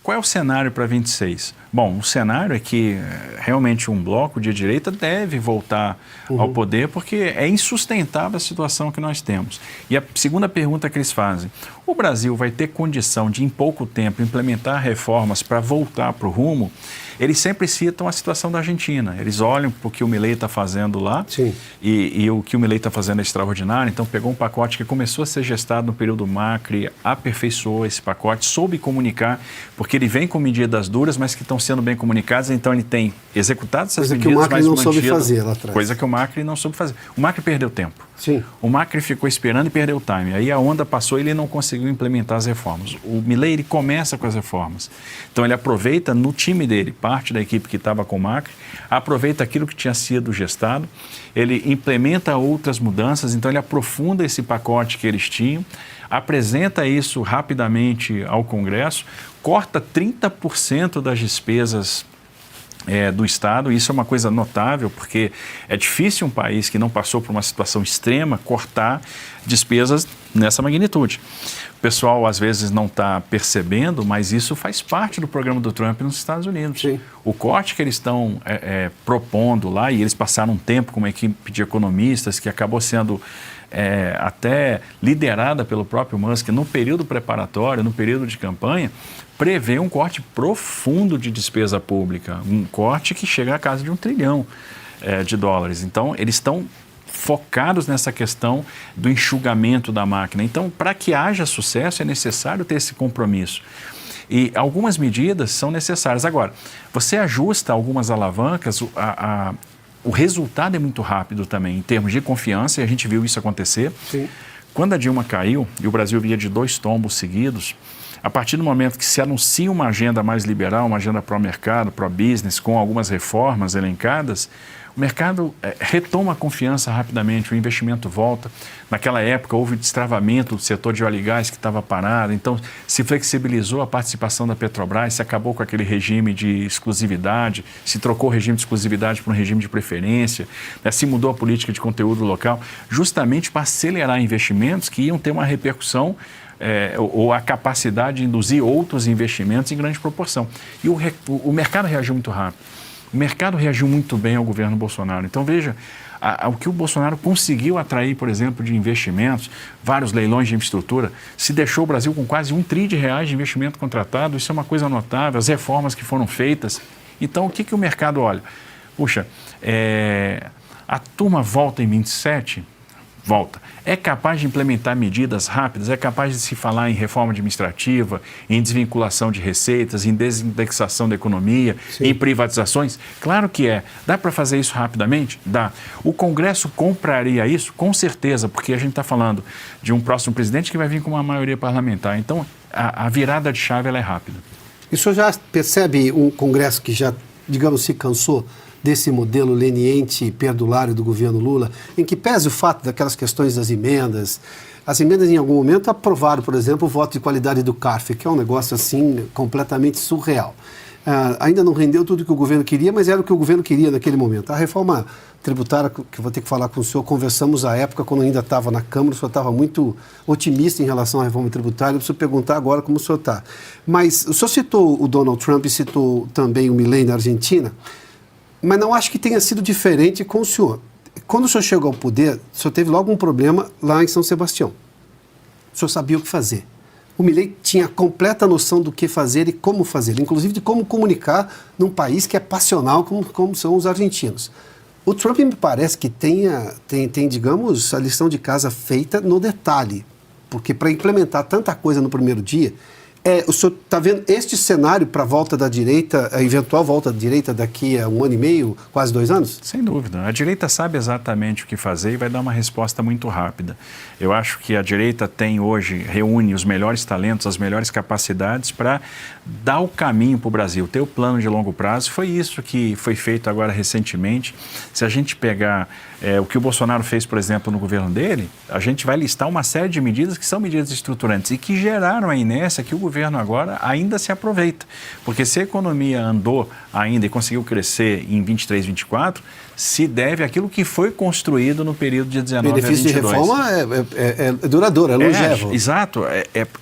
Qual é o cenário para 26? Bom, o cenário é que realmente um bloco de direita deve voltar ao poder, porque é insustentável a situação que nós temos. E a segunda pergunta que eles fazem: o Brasil vai ter condição de, em pouco tempo, implementar reformas para voltar para o rumo? Eles sempre citam a situação da Argentina. Eles olham para o que o Milei está fazendo lá e o que o Milei está fazendo é extraordinário. Então, pegou um pacote que começou a ser gestado no período Macri, aperfeiçoou esse pacote, soube comunicar, porque ele vem com medidas duras, mas que estão sendo bem comunicadas. Então, ele tem executado essas medidas, mas mantido. Coisa que o Macri não soube fazer lá atrás. Coisa que o Macri não soube fazer. O Macri perdeu tempo. Sim. O Macri ficou esperando e perdeu o time. Aí a onda passou e ele não conseguiu implementar as reformas. O Milei, ele começa com as reformas. Então, ele aproveita no time dele, parte da equipe que estava com o Macri, aproveita aquilo que tinha sido gestado, ele implementa outras mudanças, então ele aprofunda esse pacote que eles tinham, apresenta isso rapidamente ao Congresso, corta 30% das despesas do Estado. Isso é uma coisa notável, porque é difícil um país que não passou por uma situação extrema cortar despesas nessa magnitude. O pessoal às vezes não está percebendo, mas isso faz parte do programa do Trump nos Estados Unidos. Sim. O corte que eles estão propondo lá, e eles passaram um tempo com uma equipe de economistas que acabou sendo até liderada pelo próprio Musk no período preparatório, no período de campanha, prevê um corte profundo de despesa pública, um corte que chega à casa de $1 trilhão de dólares. Então, eles estão focados nessa questão do enxugamento da máquina. Então, para que haja sucesso, é necessário ter esse compromisso. E algumas medidas são necessárias. Agora, você ajusta algumas alavancas, o resultado é muito rápido também, em termos de confiança, e a gente viu isso acontecer. Sim. Quando a Dilma caiu, e o Brasil via de 2 tombos seguidos, a partir do momento que se anuncia uma agenda mais liberal, uma agenda pró-mercado, pró-business, com algumas reformas elencadas, o mercado retoma a confiança rapidamente, o investimento volta. Naquela época houve destravamento do setor de óleo e gás que estava parado, então se flexibilizou a participação da Petrobras, se acabou com aquele regime de exclusividade, se trocou o regime de exclusividade por um regime de preferência, se mudou a política de conteúdo local, justamente para acelerar investimentos que iam ter uma repercussão ou a capacidade de induzir outros investimentos em grande proporção. E o mercado reagiu muito rápido. O mercado reagiu muito bem ao governo Bolsonaro. Então, veja, o que o Bolsonaro conseguiu atrair, por exemplo, de investimentos, vários leilões de infraestrutura, se deixou o Brasil com quase R$1 trilhão de investimento contratado. Isso é uma coisa notável, as reformas que foram feitas. Então, o que o mercado olha? Puxa, a turma volta em 27? Volta. É capaz de implementar medidas rápidas, é capaz de se falar em reforma administrativa, em desvinculação de receitas, em desindexação da economia, Sim. em privatizações? Claro que é. Dá para fazer isso rapidamente? Dá. O Congresso compraria isso? Com certeza, porque a gente está falando de um próximo presidente que vai vir com uma maioria parlamentar. Então, a virada de chave ela é rápida. E o senhor já percebe um Congresso que já, digamos, se cansou desse modelo leniente e perdulário do governo Lula, em que pese o fato daquelas questões das emendas, as emendas em algum momento aprovaram, por exemplo, o voto de qualidade do CARF, que é um negócio assim completamente surreal. Ainda não rendeu tudo que o governo queria, mas era o que o governo queria naquele momento. A reforma tributária, que eu vou ter que falar com o senhor, conversamos à época, quando ainda estava na Câmara, o senhor estava muito otimista em relação à reforma tributária, eu preciso perguntar agora como o senhor está. Mas o senhor citou o Donald Trump e citou também o Milei na Argentina, mas não acho que tenha sido diferente com o senhor. Quando o senhor chegou ao poder, o senhor teve logo um problema lá em São Sebastião. O senhor sabia o que fazer. O Milei tinha completa noção do que fazer e como fazer, inclusive de como comunicar num país que é passional como são os argentinos. O Trump me parece que tem, digamos, a lição de casa feita no detalhe, porque para implementar tanta coisa no primeiro dia, o senhor está vendo este cenário para a volta da direita, a eventual volta da direita daqui a 1 ano e meio, quase 2 anos? Sem dúvida. A direita sabe exatamente o que fazer e vai dar uma resposta muito rápida. Eu acho que a direita reúne os melhores talentos, as melhores capacidades para dar o caminho para o Brasil, ter o plano de longo prazo. Foi isso que foi feito agora recentemente. Se a gente pegar o que o Bolsonaro fez, por exemplo, no governo dele, a gente vai listar uma série de medidas que são medidas estruturantes e que geraram a inércia que o governo governo agora ainda se aproveita. Porque se a economia andou ainda e conseguiu crescer em 23, 24, se deve àquilo que foi construído no período de 19 a 22. O benefício de reforma é duradouro, é longevo. Exato.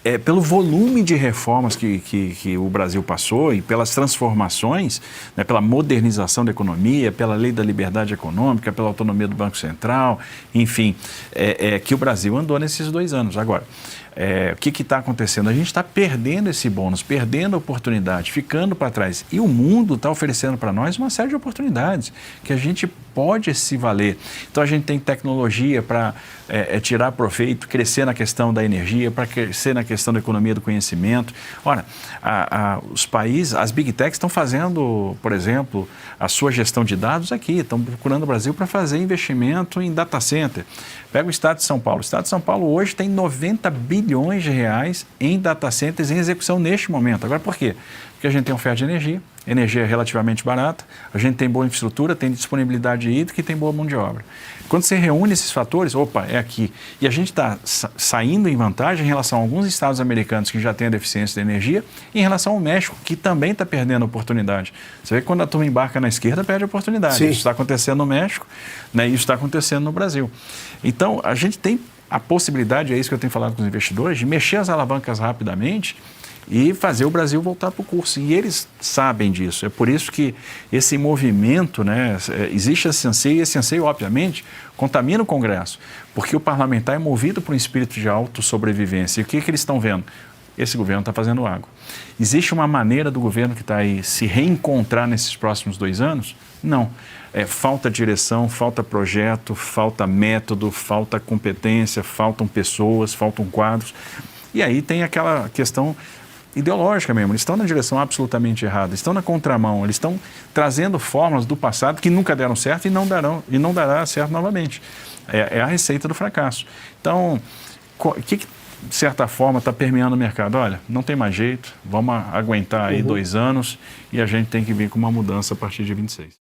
É pelo volume de reformas que o Brasil passou e pelas transformações, né, pela modernização da economia, pela lei da liberdade econômica, pela autonomia do Banco Central, enfim, que o Brasil andou nesses 2 anos. Agora, o que está acontecendo? A gente está perdendo esse bônus, perdendo a oportunidade, ficando para trás. E o mundo está oferecendo para nós uma série de oportunidades que a gente pode se valer. Então, a gente tem tecnologia para tirar proveito, crescer na questão da energia, para crescer na questão da economia do conhecimento. Ora, os países, as Big Techs estão fazendo, por exemplo, a sua gestão de dados aqui, estão procurando o Brasil para fazer investimento em data center. Pega o Estado de São Paulo. O Estado de São Paulo hoje tem 90 bilhões de reais em data centers em execução neste momento. Agora, por quê? Porque a gente tem oferta de energia é relativamente barata, a gente tem boa infraestrutura, tem disponibilidade hídrica e tem boa mão de obra. Quando você reúne esses fatores, opa, é aqui. E a gente está saindo em vantagem em relação a alguns estados americanos que já têm a deficiência de energia e em relação ao México, que também está perdendo a oportunidade. Você vê que quando a turma embarca na esquerda, perde a oportunidade. Sim. Isso está acontecendo no México, né, e isso está acontecendo no Brasil. Então, a gente tem a possibilidade, é isso que eu tenho falado com os investidores, de mexer as alavancas rapidamente e fazer o Brasil voltar para o curso. E eles sabem disso. É por isso que esse movimento, né, existe esse anseio, e esse anseio, obviamente, contamina o Congresso, porque o parlamentar é movido por um espírito de autossobrevivência. E o que eles estão vendo? Esse governo está fazendo água. Existe uma maneira do governo que está aí se reencontrar nesses próximos 2 anos? Não. Falta direção, falta projeto, falta método, falta competência, faltam pessoas, faltam quadros. E aí tem aquela questão ideológica mesmo, eles estão na direção absolutamente errada, estão na contramão, eles estão trazendo fórmulas do passado que nunca deram certo e não dará certo novamente. É a receita do fracasso. Então, o que de certa forma está permeando o mercado? Olha, não tem mais jeito, vamos aguentar aí 2 anos e a gente tem que vir com uma mudança a partir de 26.